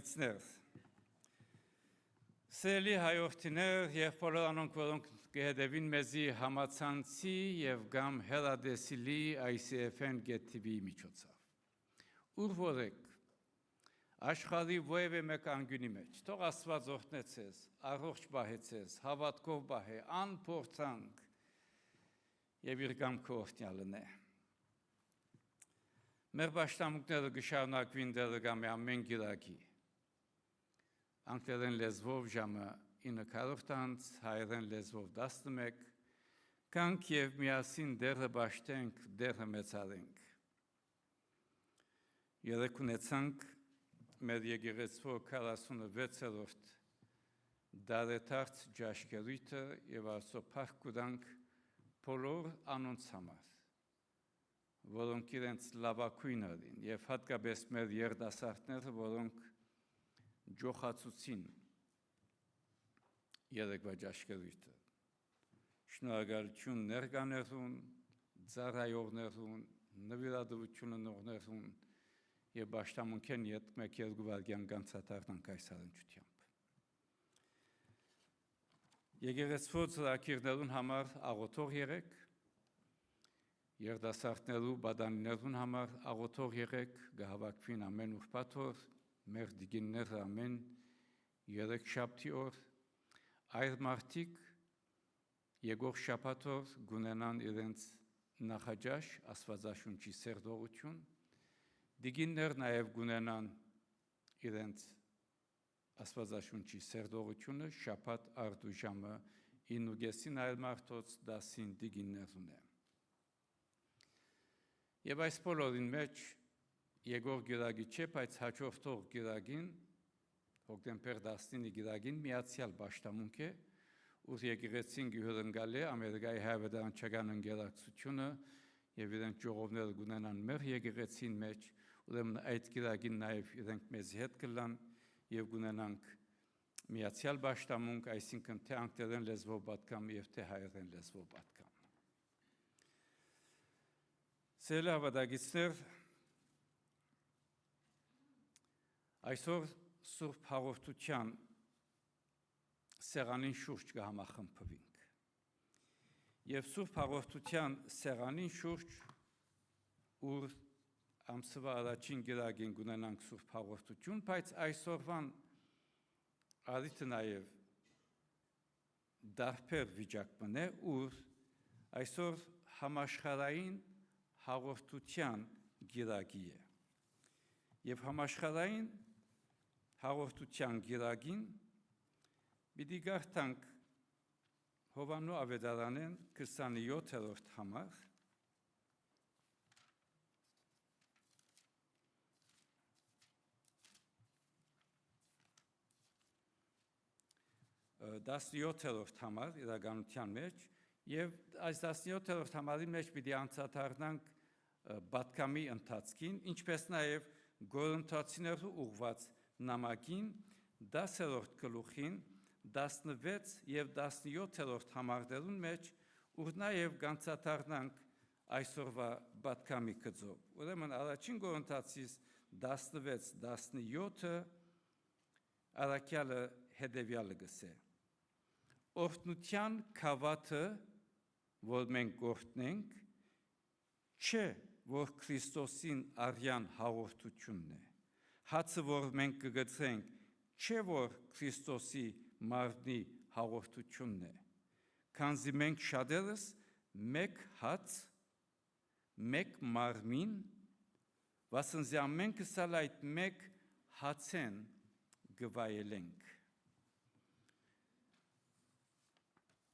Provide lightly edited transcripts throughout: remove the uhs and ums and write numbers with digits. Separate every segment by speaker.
Speaker 1: Ավադագիցներ, սիրելի հայորդիներ և բոլոր անոնք, որոնք կհետևին մեզի համացանցի և գամ հեռադեսիլի ICFN GET-TV միջոցով։ Ուր որ եք, աշխարհի որևէ մեկ անկյունի մեջ, թող Աստված օրհնե ձեզ, առողջ պահե ձեզ, հավատքով պահե, անփորձանք և իր կամքը օրհնյալ լինե։ Մեր պաշտամունքները կշարունակվին դեռ գամի ամեն գիրակի։ Անգլերեն լեզվով ժամը 9:40, հայերեն լեզվով 11, կանք և միասին դերը պաշտենք, դերը մեծարենք։ Երեկ ունեցանք մեր եկեղեցու 46-րդ դարեթարց ճաշկերույթը և Աստծո փառք կտանք բոլոր անոնց համար, որոնք իրենց լավագույնը էին, և հատկապես մեր երիտասարդները, որոնք ջոխացուցին երեկվա ճաշկերույթը։ Շնորհակալություն ներկաներուն, ծառայողներուն, նվիրատվություն ունողներուն և պաշտամունքեն ետ 1-2 վայրկյան կանցադառնանք այս առնչությամբ։ Եկեղեցու ծրագիրներուն համար աղոթող եղեք, երիտասարդներու պատանիներուն համար աղոթող եղեք, կհավաքվին ամեն ուրբաթ օր, մեր դիգինները ամեն երեքշաբթի օր, այլ մարդիկ եկող շաբաթ օր կունենան իրենց նախաճաշ Աստվածաշունչի սերտողություն, դիգիններ նաև կունենան իրենց Աստվածաշունչի սերտողությունը շաբաթ արդու ժամը 9:30-ին, այլ մարդոց 10-ին դիգիններուն է։ Եվ այս բոլորին մեջ եկող գիրակի չէ, բայց հաջորդող գիրակին, հոկտեմբեր 19 գիրակին միացյալ պաշտամունք է, ուր եկեղեցին կհյուրընկալ է Ամերիկայի հայրենական ընկերակցությունը և իրենք ժողովները կունենան մեր եկեղեցին մեջ, ուրեմն այդ գիրակին նաև իրենք մեզ հետ կլան և կունենանք միացյալ պաշտամունք, այսինքն թե անգլերեն լեզվով պատգամ և թե հայերեն լեզվով պատգամ։ Սիրելի ավադագիցներ, այսօր Սուրբ Հաղորդության սեղանին շուրջ կհամախմբվենք։ Եվ Սուրբ Հաղորդության սեղանին շուրջ, ուր ամսվա առաջին գիրակին կունենանք Սուրբ Հաղորդություն, բայց այսօրվան արիթը նաև դարբեր վիճակն է, ուր այսօր համաշխարհային հաղորդության գիրակի է։ Եվ համաշխարհային հաղորդության գիրակին պիտի կարդանք Հովանու ավետարանեն 27-րդ համար, 17-րդ համար իրականության մեջ, և այս 17-րդ համարի մեջ պիտի անդրադառնանք պատգամի ընթացքին, ինչպես նաև Կորինթացիներու ուղղված նամակին 10-րդ գլուխին 16 և 17-րդ համարներուն մեջ, ուր նաև անդրադառնանք այսօրվա պատգամի գծով։ Ուրեմն առաջին Կորինթացիս 16-17 առաքյալը հետևյալը գսե. Օրհնության գավաթը, որ մենք գործնենք, չէ, որ Քրիստոսին արյան հաղորդությունն է, հացը, որ մենք կգցենք, չէ, որ Քրիստոսի մարմնի հաղորդությունն է, քանզի մենք շատերս մեկ հաց, մեկ մարմին, վասնզի ամենքս այդ մեկ հացեն գվայելենք։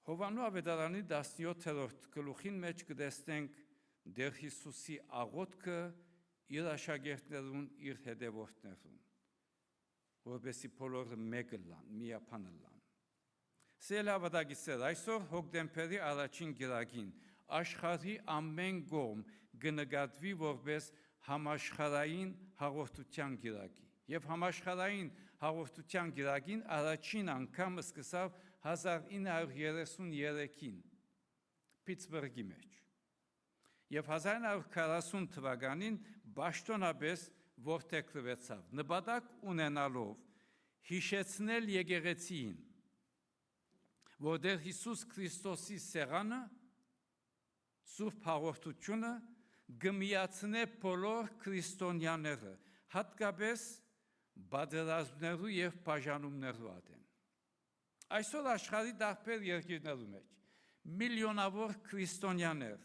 Speaker 1: Հովանու ավետարանի 17-րդ գլուխին մեջ կտեսնենք Տեր Հիսուսի աղոթքը իր աշակերտներուն, իր հետևորդներուն, որպեսզի բոլորը մեկը լան, միապանը լան։ Սիրելի ավադագիցներ, այսօր հոկտեմբերի առաջին գիրակին աշխարհի ամեն կողմ կնկատվի որպես համաշխարհային հաղորդության գիրակի։ Եվ համաշխարհային հաղորդության գիրակին առաջին անգամ սկսավ 1933-ին Պիտսբուրգի մեջ։ Եվ 1940 թվականին պաշտոնապես որդեգրվեցավ, նպատակ ունենալով հիշեցնել եկեղեցին, որ դեր Հիսուս Քրիստոսի սեղանը, Սուրբ հաղորդությունը գմիացնե բոլոր քրիստոնյաները, հատկապես բادرազմներու եւ բաժանումներու ադեն։ Այսօր աշխարհի դարբեր երկիրներու մեջ միլիոնավոր քրիստոնյաներ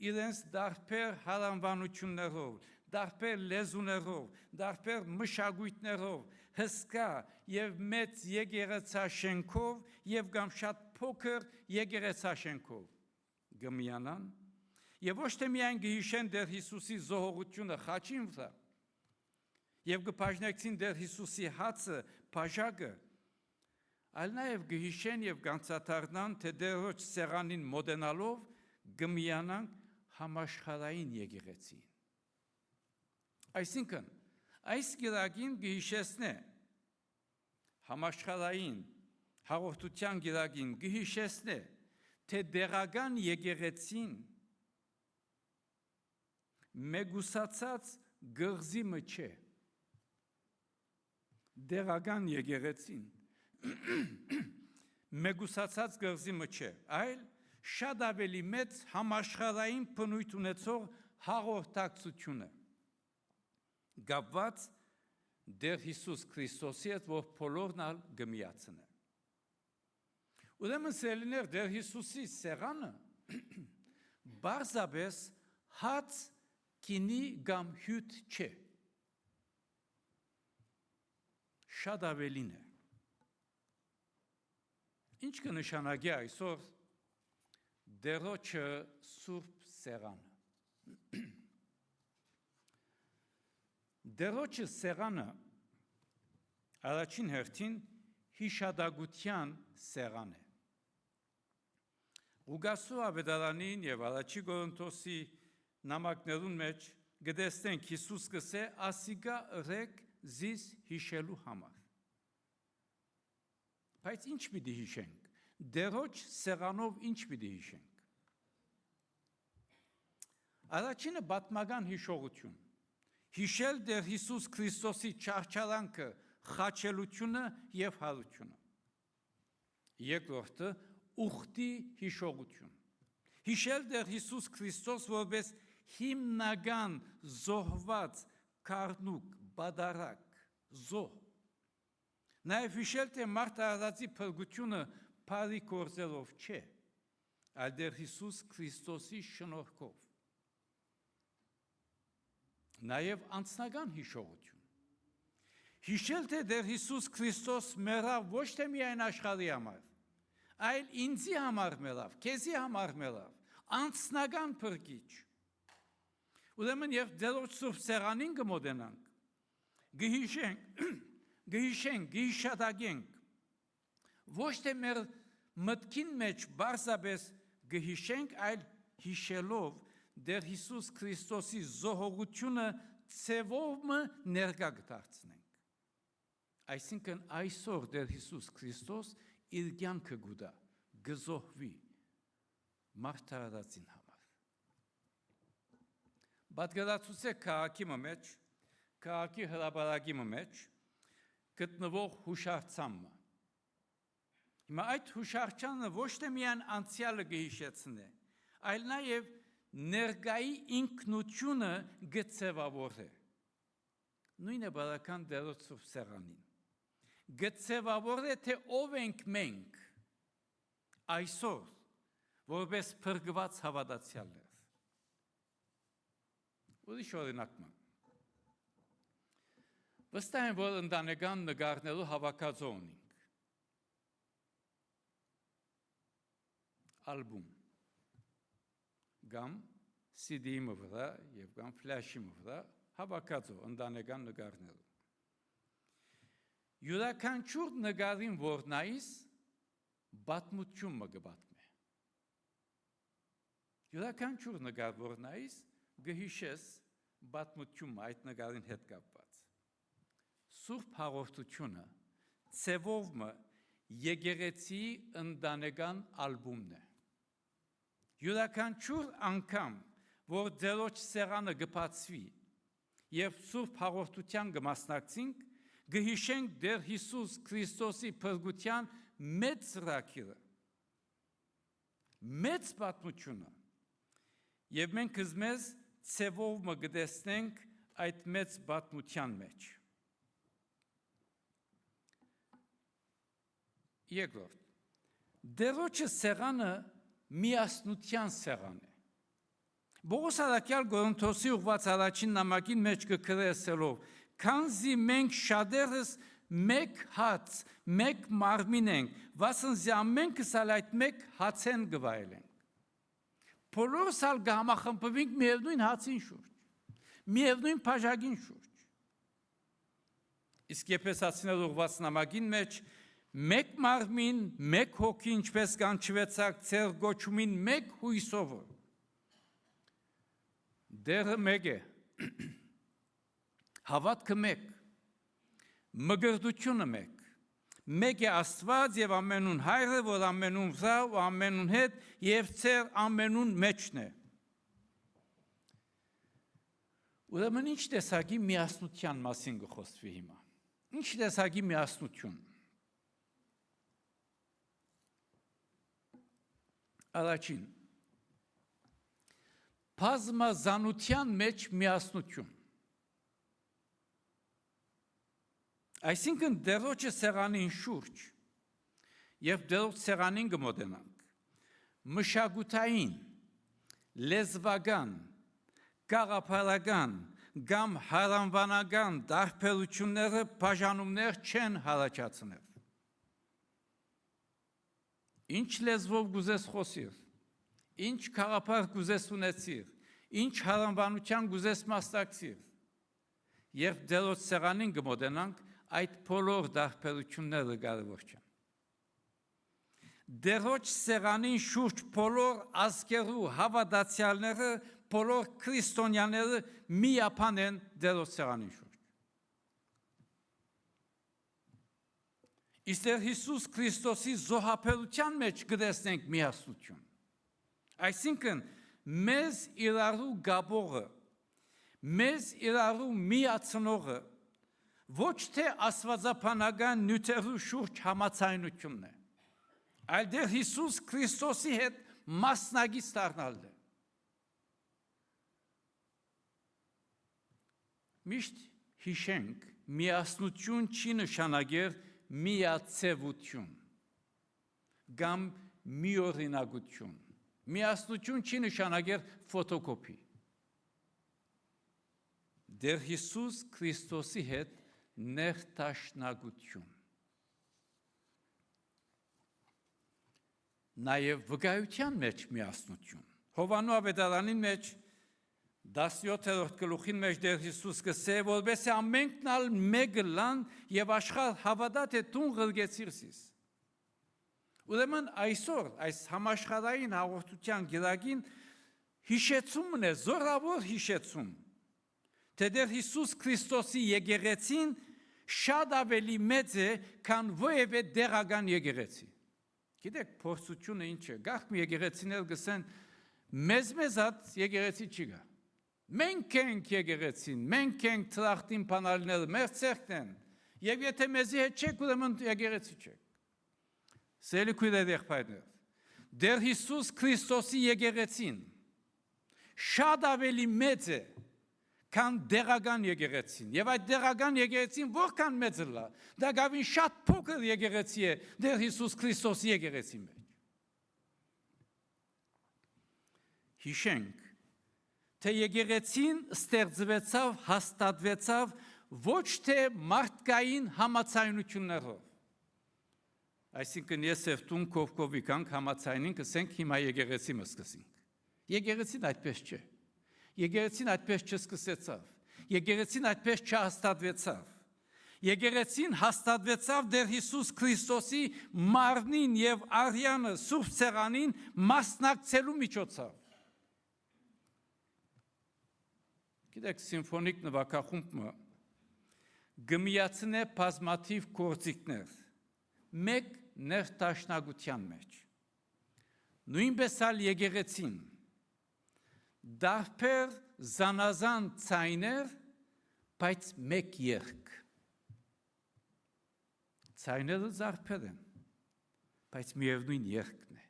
Speaker 1: իրենց դարբեր հարանվանություններով, դարբեր լեզուներով, դարբեր մշակույթներով, հսկա եւ մեծ եկեղեցաշենքով եւ կամ շատ փոքր եկեղեցաշենքով գմիանան եւ ոչ թե միայն գհիշեն դեր Հիսուսի զոհողությունը խաչին վրա եւ կբաժնեցին դեր Հիսուսի հացը բաժակը, այլ նաեւ գհիշեն եւ կանցադառնան թե դերոջ սեղանին մոդենալով գմիանան համաշխարհային եկեղեցին։ Այսինքն այս գիրագին գհիշեցնե համաշխարհային հաղորդության գիրագին գհիշեցնե թե դերական եկեղեցին մեգուսացած գղզիմը չէ, դերական եկեղեցին մեգուսացած գղզիմը չէ, այլ շատ ավելի մեծ համաշխարհային բնույթ ունեցող հաղորդակցությունը գապված դեր Հիսուս Քրիստոսի հետ, որ բոլորն ալ գմիացնե։ Ուրեմն սելիներ դեր Հիսուսի սեղանը բարձաբես հաց կինի կամ հյութ չէ, շատ ավելին է։ Ինչ կնշանակի այսօր դերոջը սուրբ սեղանը։ Դերոջը սեղանը առաջին հերթին հիշադակության սեղան է։ Ուգասու ավետարանին եւ առաջի Կորինթոսի նամակներուն մեջ գտեսնենք Հիսուս կսե ասիգա ըրեք զիս հիշելու համար։ Բայց ինչ պիտի հիշենք, դերոջ սեղանով ինչ պիտի հիշենք։ Առաջինը պատմական հիշողություն, հիշել դեր Հիսուս Քրիստոսի չարչարանքը, խաչելությունը եւ հարությունը։ Երկրորդը ուխտի հիշողություն, հիշել դեր Հիսուս Քրիստոս որպես հիմնական զոհված կառնուկ, բադարակ, զոհ։ Նաև հիշել թե մարդ արածի փրկությունը բարի գործերով չէ, այլ դեր Հիսուս Քրիստոսի շնորհքով։ Նաև անձնական հիշողություն, հիշել թե դեր Հիսուս Քրիստոս մեռավ ոչ թե միայն աշխարհի համար, այլ ինձի համար մեռավ, քեզի համար մեռավ, անձնական փրկիչ։ Ուրեմն երբ դերոջ սուրբ սեղանին կմոտենանք, գհիշենք, գհիշադակենք, ոչ թե մեր մտքին մեջ բարձաբես գհիշենք, այլ հիշելով դեր Հիսուս Քրիստոսի զոհողությունը ցևով ներկա կդարձնենք։ Այսինքն այսօր դեր Հիսուս Քրիստոս իր կյանքը գուտա, գզոհվի մարդարածին համար։ Պատկերացուցեք քաղաքի մեջ, քաղաքի հրապարակի մեջ գտնվող հուշարձանը։ Հիմա այդ հուշարձանը ոչ թե միայն անցյալը կհիշեցնե, այլ նաև ներկայի ինքնությունը գծևավորե։ Նույնը բարական դերոջ սուրբ սեղանին։ Գծևավորե թե ով ենք մենք այսօր, որպես փրկված հավատացյալներ։ Ուրիշ օրինակը։ Վստահ եմ, որ ընտանեկան նկարներու հավաքածո ունենք։ Ալբում, կամ CD-ի վրա եւ կամ ֆլաշի վրա հավաքածո ընտանեկան նկարներու։ Յուրաքանչյուր նկարին որ նայես, պատմություն կպատմե։ Յուրաքանչյուր նկար որ նայես, գհիշես պատմություն այդ նկարին հետ կապված։ Սուրբ հաղորդությունը ցևով եկեղեցի ընտանեկան ալբոմն է։ Յուրաքանչյուր անգամ, որ դերոջ սեղանը կբացվի եւ Սուրբ հաղորդության կմասնակցենք, կհիշենք դեր Հիսուս Քրիստոսի փրկության մեծ ծրագիրը, մեծ պատմությունը, եւ մենք մեզ ցևով մը գտեսնենք այդ մեծ պատմության մեջ։ Երկրորդ, դերոջը սեղանը միասնության սեղան է։ Պողոս առաքյալ Կորինթոսի ուղված առաջին նամակին մեջ կգրեսելով, քանզի մենք շատերս մեկ հաց, մեկ մարմին ենք, վասնզի ամենքս այդ մեկ հացեն գվայելենք։ Բոլորս ալ կհամախմբվենք միևնույն հացին շուրջ, միևնույն բաժակին շուրջ։ Իսկ Եփեսացիներ ուղված նամակին մեջ մեկ մարմին, մեկ հոգի, ինչպես կանչվեցաք ձեր գոչումին մեկ հույսով։ Դերը մեկ է, հավատքը մեկ, մգրտությունը մեկ, մեկ է Աստված եւ ամենուն Հայրը, որ ամենուն վրա ու ամենուն հետ եւ ձեր ամենուն մեջն է։ Ուրեմն ինչ տեսակի միասնության մասին կխոսվի հիմա։ Ինչ տեսակի միասնություն։ Առաջին, բազմազանության մեջ միասնություն։ Այսինքն դերոջը սեղանին շուրջ եւ դերոջ սեղանին կմոտենանք, մշակութային, լեզվական, գաղափարական կամ հարանվանական տարբերությունները բաժանումներ չեն հարաճացնել։ Ինչ լեզվով գուզես խոսիր, ինչ գաղափար գուզես ունեցիր, ինչ հարանվանության գուզես մասնակցիր, երբ դերոջ սեղանին կմոտենանք, այդ բոլոր տարբերությունները կարևոր չեն։ Դերոջ սեղանին շուրջ բոլոր ազգերու հավատացյալները, բոլոր քրիստոնյաները միապան են դերոջ սեղանին շուրջ։ Իսկ Հիսուս Քրիստոսի զոհաբերության մեջ կտեսնենք միասնություն։ Այսինքն մեզ իրարու գաբողը, մեզ իրարու միացնողը ոչ թե աստվածաբանական նյութերու շուրջ համաձայնությունն է, այլ դեր Հիսուս Քրիստոսի հետ մասնագից դառնալն է։ Միշտ հիշենք, միասնություն չի նշանակեր միացևություն կամ միօրինակություն։ Միասնություն չի նշանակեր ֆոտոկոպի։ Դեր Հիսուս Քրիստոսի հետ ներդաշնակություն։ Նաև վկայության մեջ միասնություն։ Հովանու ավետարանին մեջ 17-րդ գլուխին մեջ դեր Հիսուս կսե, որպեսզի ամենքն ալ մեկը լան եւ աշխարհ հավատա թե դու ղրգեցիր զիս։ Ուրեմն այսօր այս համաշխարհային հաղորդության գիրագին հիշեցումն է, զորավոր հիշեցում, թե դեր Հիսուս Քրիստոսի եկեղեցին շատ ավելի մեծ է, քան որևէ դեղական եկեղեցի։ Գիտեք, փորձությունը ինչ է, գաղ մի եկեղեցիներ գսեն, մեզ հատ եկեղեցի չի գա։ Մենք ենք եկեղեցին, մենք ենք թրախտին բանալիները, մեր ցերկն են, եւ եթե մեզի հետ չեք, ուրեմն եկեղեցի չեք։ Սելի քույրեր եղբայրներ, դեր Հիսուս Քրիստոսի եկեղեցին շատ ավելի մեծ է, քան դեղական եկեղեցին, եւ այդ դեղական եկեղեցին որքան մեծ է, դա գավին շատ փոքր եկեղեցի է դեր Հիսուս Քրիստոսի եկեղեցի մեջ։ Հիշենք, թե եկեղեցին ստեղծվեցավ, հաստատվեցավ ոչ թե մարդկային համաձայնություններով։ Այսինքն ես եւ դու կողքովի կանք համաձայնենք, ասենք հիմա եկեղեցի մսկսենք։ Եկեղեցին այդպես չէ։ Եկեղեցին այդպես չսկսեցավ։ Եկեղեցին այդպես չհաստատվեցավ։ Եկեղեցին հաստատվեցավ դեր Հիսուս Քրիստոսի մարմնին եւ արյանը Սուրբ Սեղանին մասնակցելու միջոցով։ Գիտեք, սիմֆոնիկ նվագախումբը գմիացնե բազմաթիվ գործիքներ մեկ ներդաշնակության մեջ։ Նույնպես ալ եկեղեցին դարբեր զանազան ցայներ բայց մեկ երգ։ Ցայները զարփեր են, բայց միևնույն երգն է։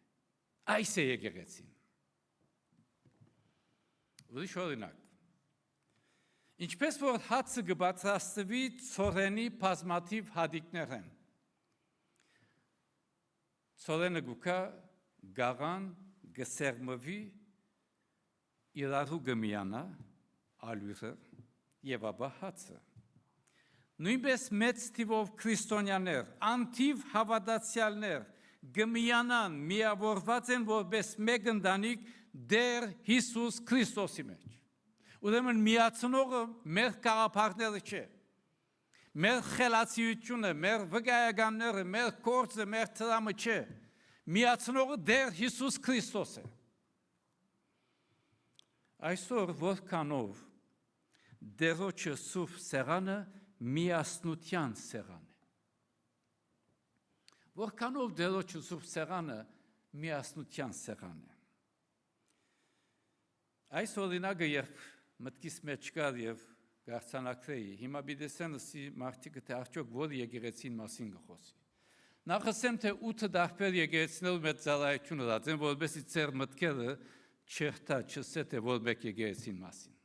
Speaker 1: Այս է եկեղեցին։ Ուրիշ օրինակ։ Ինչպես որ հացը կբարձրացվի ցորենի բազմաթիվ հատիկներ են։ Ցորենը գուկա գաղան գսերմվի իրարու գմիանա ալյուրը եւ ապա հացը։ Նույնպես մեծ թիվով քրիստոնյաներ, անթիվ հավատացյալներ գմիանան միավորված են որպես մեկ ընտանիք Դեր Հիսուս Քրիստոսի մեջ։ Ուրեմն միացնողը մեր գաղափարները չէ։ Մեր խելացիությունը, մեր վկայականները, մեր գործը, մեր տրամը չէ։ Միացնողը Դեր Հիսուս Քրիստոս է։ Այսօր որքանով Դերոջը սուրբ սեղանը միասնության սեղան է։ Որքանով Դերոջը սուրբ սեղանը միասնության սեղան է։ Այս օրինակը երբ մտքիս մեջ կար եւ գարցանակրեի, հիմա բիդեսենսի մարդիկը թե արդյոք որ եկեղեցին մասին գխոսի։ Նախ ասեմ թե 8 դարբեր եկեղեցիներու մեծ ծառայություն ունեցան, որովհետեւ ծեր մտքերը չերտա չսե թե որ մեկ եկեղեցին մասին։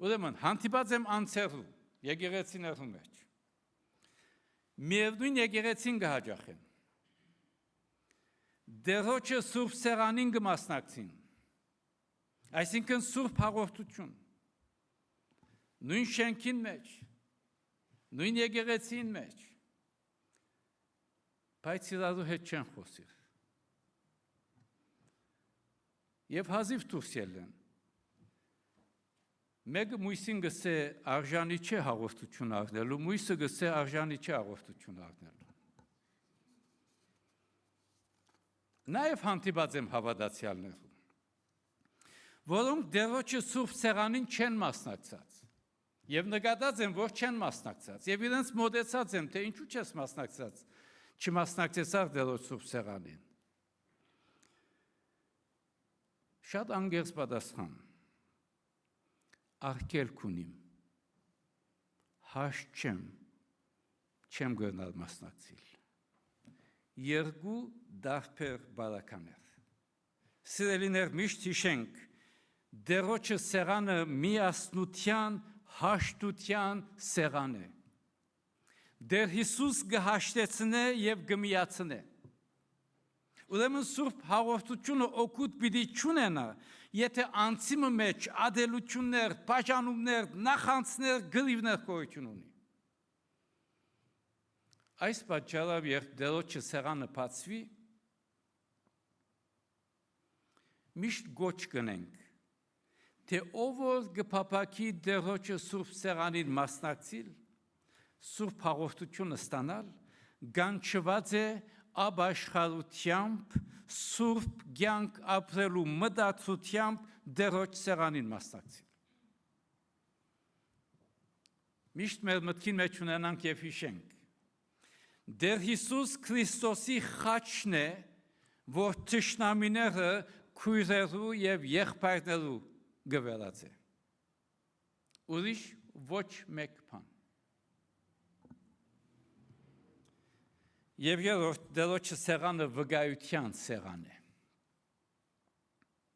Speaker 1: Ուրեմն հանդիպած եմ անցերու եկեղեցիներու մեջ։ Միևնույն եկեղեցին կհաջախեն։ Դերոջը սուրբ սեղանին կմասնակցին։ Այսինքն սուրբ հաղորդություն, նույն շենքին մեջ, նույն եկեղեցին մեջ, բայց իրարու հետ չեն խոսիր։ Եվ հազիվ դուրս ելեն։ Մեկը մույսին գսե արժանի չէ հաղորդություն առնելու, մույսը գսե արժանի չէ հաղորդություն առնելու։ Նաև հանդիպած եմ հավատացյալներու, որոնք Դերոջը սուրբ սեղանին չեն մասնակցած։ Եվ նկատած եմ, որ չեն մասնակցած։ Եվ իրենց մոտեցած եմ, թե ինչու չես մասնակցած, չմասնակցեցար Դերոջ սուրբ սեղանին։ Շատ անգերս պատասխան։ Արգելք ունիմ։ Հաշտ չեմ գնալ մասնակցել։ Երկու դարբեր բարականեր։ Սիրելիներ, միշտ հիշենք, Դերոջը սեղանը միասնության, հաշտության սեղան է։ Դեր Հիսուս կհաշտեցնե եւ կմիացնե։ Ուրեմն սուրբ հաղորդությունը օգուտ պիտի չունենա, եթե անցիմը մեջ ադելություններ, բաժանումներ, նախանցներ, գրիվներ գոյություն ունի։ Այս պատճառով երբ Դերոջը սեղանը բացվի, միշտ գոչ կնենք, թե ով որ կփափակի Դերոջը սուրբ սեղանին մասնակցել, սուրբ հաղորդությունը ստանալ, գանչված է ապաշխարությամբ, սուրբ կյանք ապրելու մտածությամբ Դերոջ սեղանին մասնակցել։ Միշտ մեր մտքին մեջ ունենանք եւ հիշենք։ Դեր Հիսուս Քրիստոսի խաչն է, որ թշնամիները քույրերու եւ եղբայրներու գվերած է։ Ուրիշ ոչ մեկ բան։ Եվ երրորդ Դերոջը սեղանը վկայության սեղան է։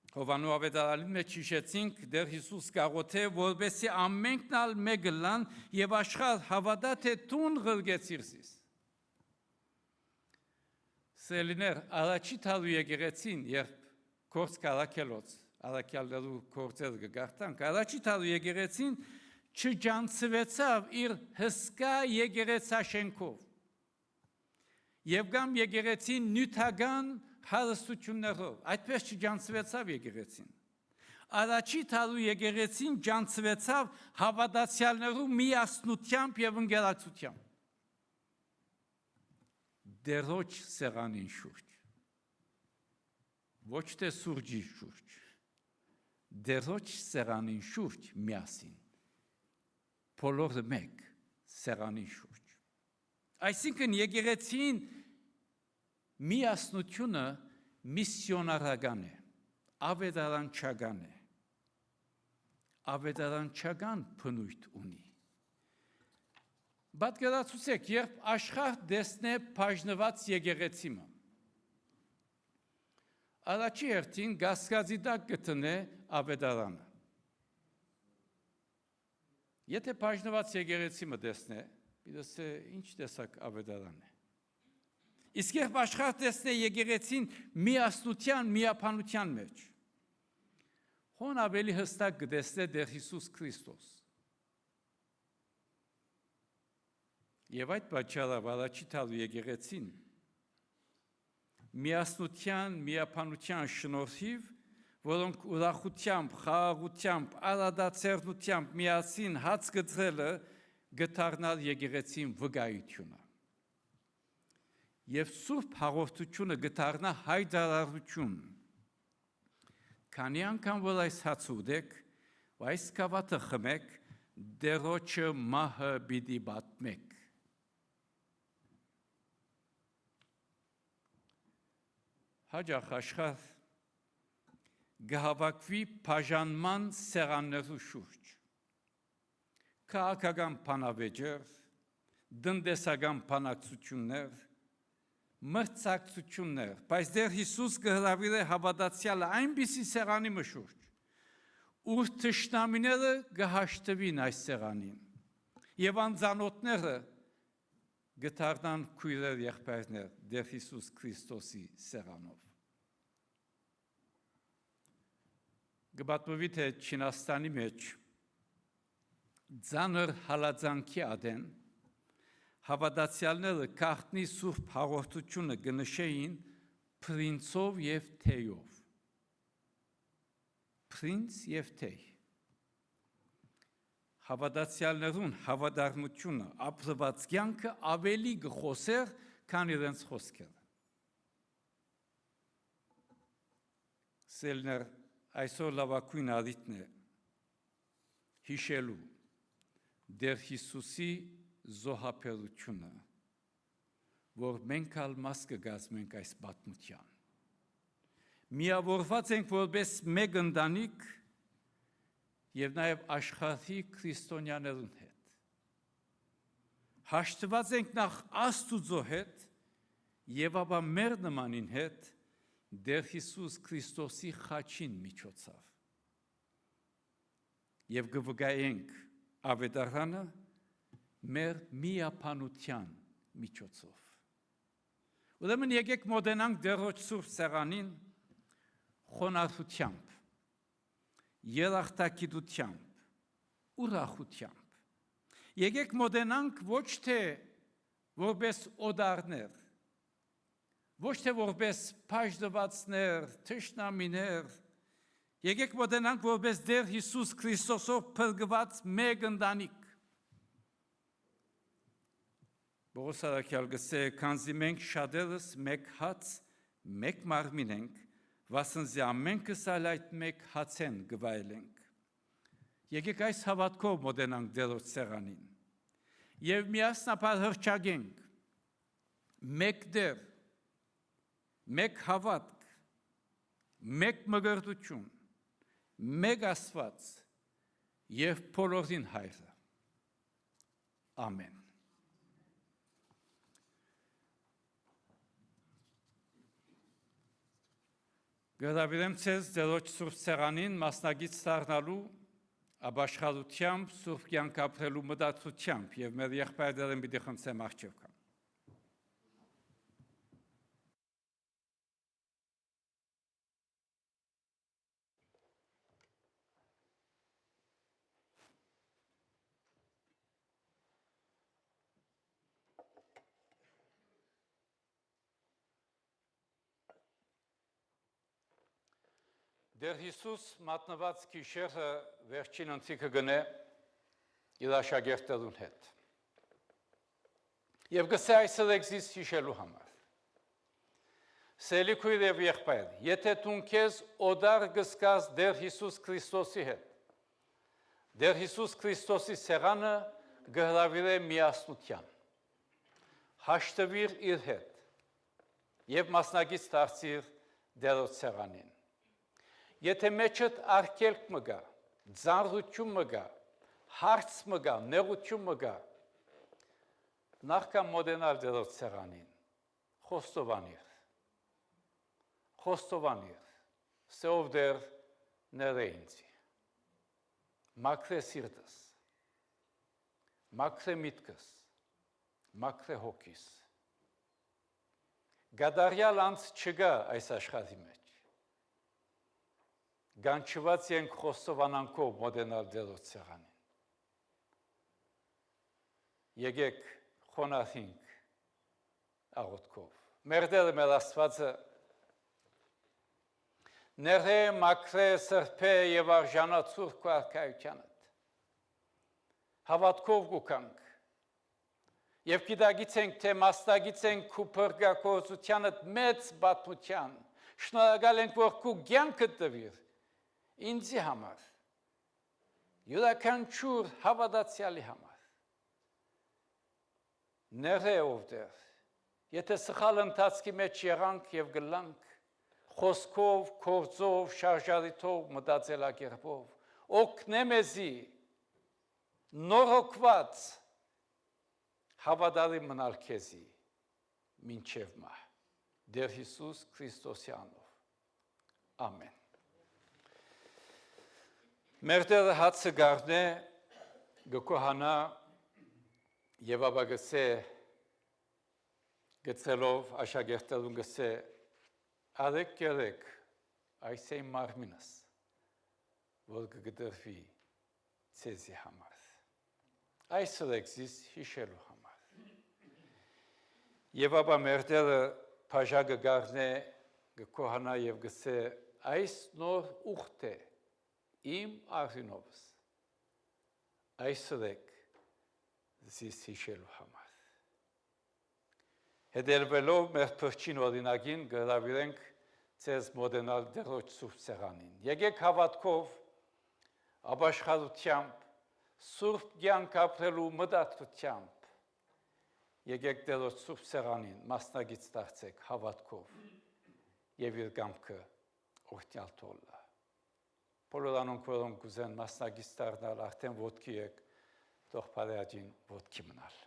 Speaker 1: Հովանու ավետարանի մեջ հիշեցինք Դեր Հիսուս գաղութ է, որովհետեւ ամենքն ալ մեկը լան եւ աշխարհ հավատա թե տուն ղրգեցիր զիս։ Սելիներ առաջի տալու եկեղեցին, երբ կորց կարակելոց, արակյալներու կորցերը գարտանք, առաջի տալու եկեղեցին չջանցվեցավ իր հսկա եկեղեցաշենքով։ Եվ գամ եկեղեցին նյութական հարստություններով, այդպես չջանցվեցավ եկեղեցին։ Առաջի տալու եկեղեցին ջանցվեցավ հավատացյալներու միասնությամբ եւ ընկերակցությամբ։ Դերոջ սեղանին շուրջ, ոչ թե սուրճի շուրջ, Դերոջ սեղանին շուրջ միասին, բոլորը մեկ սեղանին շուրջ։ Այսինքն եկեղեցին միասնությունը միսիոնարական է, ավետարանչական է, ավետարանչական բնույթ ունի։ Պատկերացրեք, երբ աշխարհ դեսնե բաժնված եկեղեցիմը, առաջի հերթին գասկածի տակ գտնե ավետարանը։ Եթե բաժնված եկեղեցիմը դեսնե, պիտի ինչ տեսակ ավետարան է։ Իսկ երբ աշխարհ դեսնե եկեղեցին միասնության, միապանության մեջ, հոն ավելի հստակ կտեսնե դեր Հիսուս Քրիստոս։ Եվ այդ պատճառով առաջի տալու եկեղեցին միասնության, միապանության շնորհիվ, որոնք ուրախությամբ, խաղաղությամբ, արադացերնությամբ միասին հաց գծելը գտարնալ եկեղեցին վկայությունը։ Եվ սուրբ հաղորդությունը գտարնա հայտարարություն։ Քանի անգամ որ այս հացը ուտեք, այս կավաթը խմեք, դերոջը մահը պիտի պատմեք։ Հաջող աշխարհ գահավաքվի բաժանման սեղաններու շուրջ։ Քաղաքական բանավեճեր, տնտեսական բանակցություններ, մրցակցություններ, բայց դեր Հիսուս կհրավիրե հավատացյալը այնպիսի սեղանի մշուրջ, ուր թշնամիները կհաշտվին այս սեղանին, եւ անձանոթները գտարնան քույրեր եղբայրներ դեր Հիսուս Քրիստոսի սեղանով։ Գբատմվի թե Չինաստանի մեջ ձանր հալածանքի ադեն հավատացյալները քարտնի սուրբ հաղորդությունը կնշեին պրինցով եւ թեյով։ Պրինց եւ թեյ։ Հավատացյալներուն հավատարմությունը, ապրված կյանքը ավելի գխոսեր, քան իրենց խոսքերը։ Սելներ այսօր լավագույն առիթն է հիշելու դեր Հիսուսի զոհաբերությունը, որ մենք ալ մաս կգազմենք այս պատմության։ Միավորված ենք որպես մեկ ընտանիք եւ նաեւ աշխարհի քրիստոնյաներուն հետ։ Հաշտված ենք նախ Աստուծո հետ եւ ապա մեր նմանին հետ դեր Հիսուս Քրիստոսի խաչին միջոցով։ Եվ կվկայենք ավետարանը մեր միապանության միջոցով։ Ուրեմն եկեք մոտենանք դերոջ սուրբ սեղանին խոնարհությամբ, երախտագիտությամբ, ուրախությամբ։ Եկեք մոտենանք ոչ թե որպես օդարներ, ոչ թե որպես բաժնվածներ, թշնամիներ, եկեք մոտենանք որպես դեր Հիսուս Քրիստոսով փրկված մեկ ընտանիք։ Պողոս առաքյալ գսե, քանզի մենք շատերս մեկ հաց, մեկ մարմին ենք, վասնզի ամենքս ալ այդ մեկ հացեն գվայելենք։ Եկեք այս հավատքով մոտենանք դերոջ սեղանին եւ միասնապար հռչակենք մեկ դեր, մեկ հավատք, մեկ մգրտություն, մեկ Աստված եւ բոլորին հայրը։ Ամեն։ Գրավիրեմ ձեզ դերոջ սուրբ սեղանին մասնագիծ դառնալու ապաշխարությամբ, սուրբ կյանք ապրելու մտածությամբ եւ մեր եղբայրներին պիտի խնդրեմ աղջիկը։ Դեր Հիսուս մատնված գիշերը վերջին ընթրիքը գնե իր աշակերտներուն հետ։ Եվ գսե այսօր էքզիս հիշելու համար։ Սելի քույր եւ եղբայր, եթե դու քեզ օդար գսկաս դեր Հիսուս Քրիստոսի հետ, դեր Հիսուս Քրիստոսի սեղանը գհրավիրե միասնության։ Հաշտվիր իր հետ եւ մասնագիծ դարձիր դերոջ սեղանին։ Եթե մեջդ արգելք մը գա, ձանրություն մգա, հարց մգա, նեղություն մգա, նախքան մոդենալ դերոց սեղանին, խոստովանիր, սեով դեր ները ինձի, մաքրե սիրտս, մաքրե միտքս, մաքրե հոգիս, գադարյալ անց չգա այս աշխարհի մեջ, գանչված ենք խոստովանանքով մոդենալ դերոց սեղանին, եկեք խոնարհենք աղոթքով, մեր Տերը մեր Աստվածը ներհե մաքրե սրբե եւ արժանացուր քո արքայությանդ, հավատքով գուքանք, եւ գիտագիցենք, թե մասնագիցենք քու փրկագործությանդ մեծ բացության, շնորհակալ ենք, որ քու կյանքը տվիր, ինձի համար, յուրաքանչյուր հավատացյալի համար, ներհե ով Տեր, եթե սխալ ընթացքի մեջ եղանք եւ գլանք, խոսքով, գործով, շարժարիթով, մտածելակերպով, օգնե մեզի նորոգված հավատարիմ մնալ քեզի մինչև մահ, Տեր Հիսուս Քրիստոսի անով, ամեն։ Մեր Տերը հացը գարնե, գկոհանա եւ ապա գսե գծելով աշակերտներուն գսե արեք կերեք այս է մարմինս որ կգդրվի ցեզի համար այս ռեքսիս հիշելու համար եւ ապա մեր Տերը փաժագը գարնե գկոհանա եւ գսե այս նոր ուխտ է իմ արինովս այս ռեք զիս հիշելու համար Հետևելով մեր փրկին օրինակին գրավիրենք ցեզ մոդենալ դերոջ սուրբ սեղանին։ Եկեք հավատքով, ապաշխարությամբ, սուրբ կյանք ապրելու մտածությամբ, եկեք դերոջ սուրբ սեղանին մասնագից դարձեք հավատքով եւ իր կամքը օրհնյալ թողնա։ Բոլոր անոնք, որոնք կուզեն մասնագից դառնալ, արդեն ոտքի եք, թող բարեաջին ոտքի մնալ։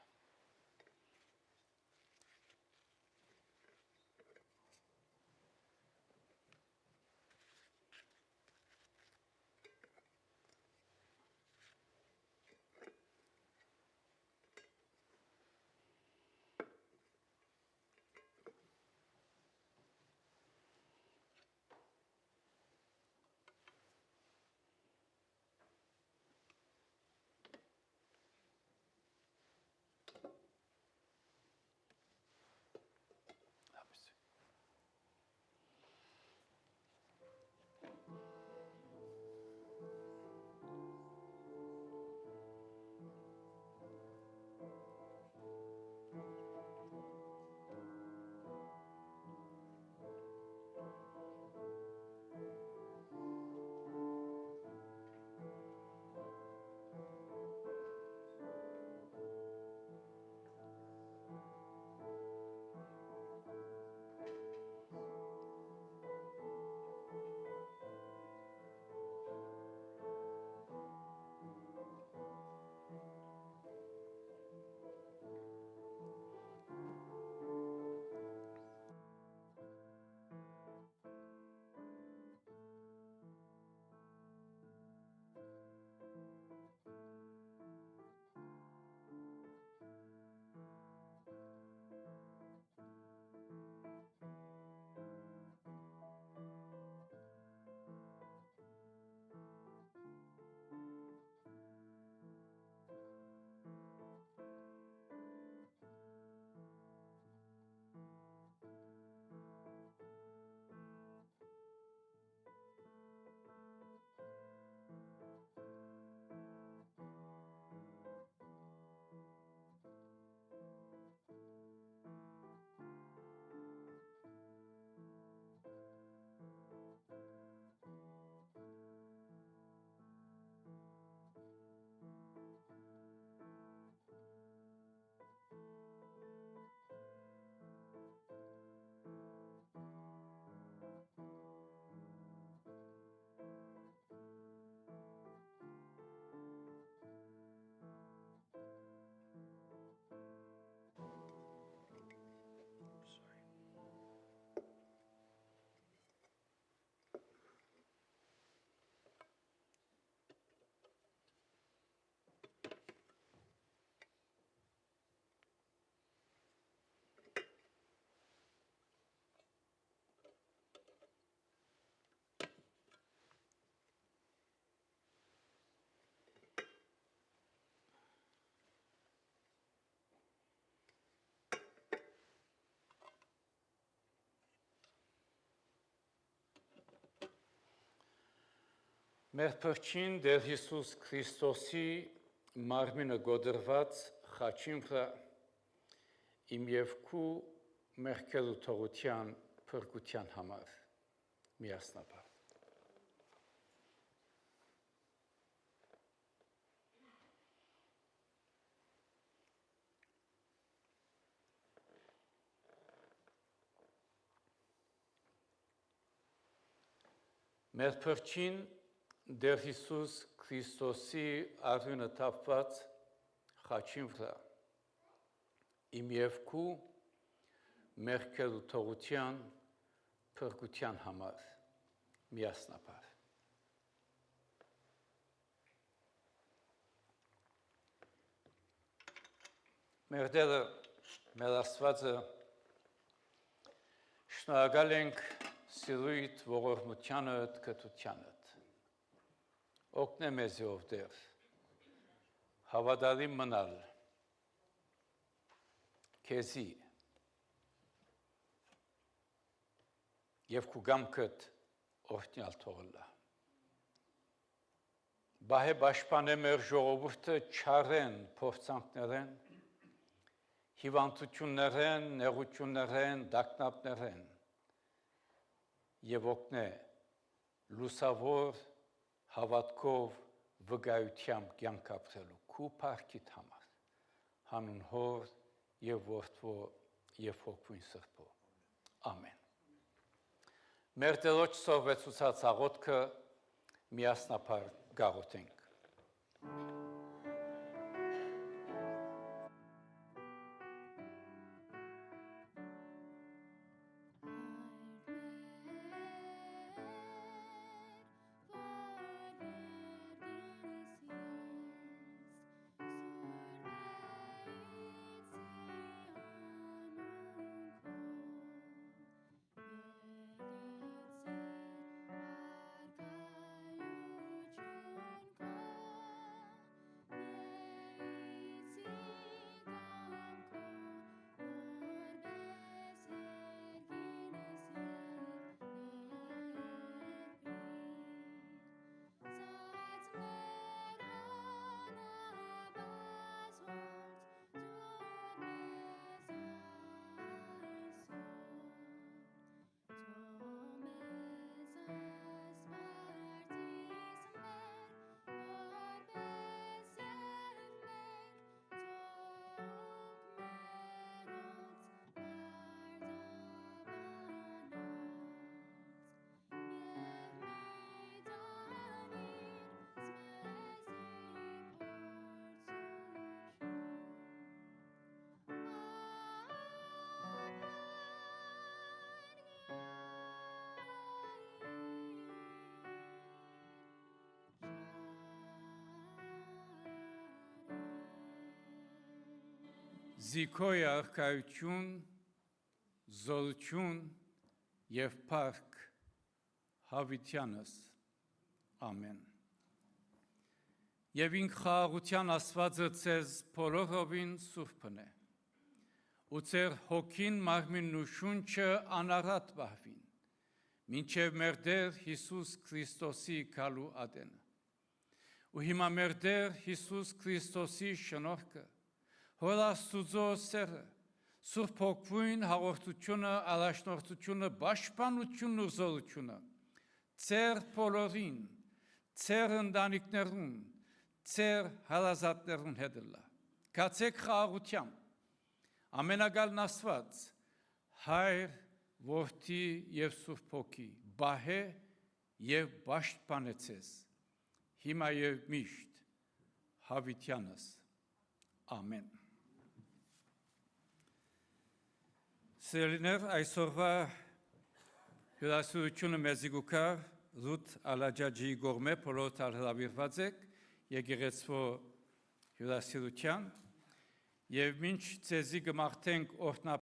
Speaker 1: Մեր փրկին Տեր Հիսուս Քրիստոսի մարմինը գոդրված խաչին վրա իմ եւ քու մեղքերու թողության փրկության համար միասնաբար Մեր փրկին Տեր Հիսուս Քրիստոսի արյունը թափված խաչին վրա իմ եւ քու մեղքերու թողության փրկության համար միասնաբար Մեր Տերը մեր Աստվածը շնորհակալ ենք Սիրույթ ողորմությանդ կրթությանդ օգնե մեզ ով Տեր հավատարիմ մնալ քեզի եւ քու գամքդ օրհնյալ թողնա Բահե պաշտպանե մեր ժողովուրդը չարեն փորձանքներեն հիվանդություններեն նեղություններեն դակնապներեն եւ օգնե լուսավոր հավատքով վկայությամբ կյանք ապրելու քու փառքիդ համար հանուն հոր եւ որդու եւ հոգին սրբո ամեն Մեր Տերոջ սովեցուցած աղոթքը միասնաբար գաղութենք Զիքոյ արքայություն, զորություն եւ փառք հավիտյանս ամեն Եվ ինք խաղաղության Աստվածը ձեզ բոլորովին սուրբն է ու ձեր հոգին մարմինն ու շունչը անառատ բահվին մինչև մեր Տեր Հիսուս Քրիստոսի գալու ատենը ու հիմա մեր Տեր Հիսուս Քրիստոսի շնորհքը Հոր Աստուծո սերը, Սուրբ Հոգին հաղորդությունը, առաջնորդությունը, պաշտպանությունն ու զորությունը, ձեր բոլորին, ձեր ընտանիքներուն, ձեր հարազատներուն հետ լա։ Կացեք խաղաղությամբ, ամենագալն Աստված, Հայր, Որդի եւ Սուրբ Հոգի, բահե եւ պաշտպանե ձեզ, հիմա եւ միշտ, հավիտյանս, ամեն։ Սիրելիներ, այսօրվա հյուրասիրությունը մեզի գուքար Ռութ Ալաջաջիի գորմե բոլոր հրավիրված եք եկեղեցու հյուրասիրության եւ մինչ ցեզի գմարտենք օրհնապատվի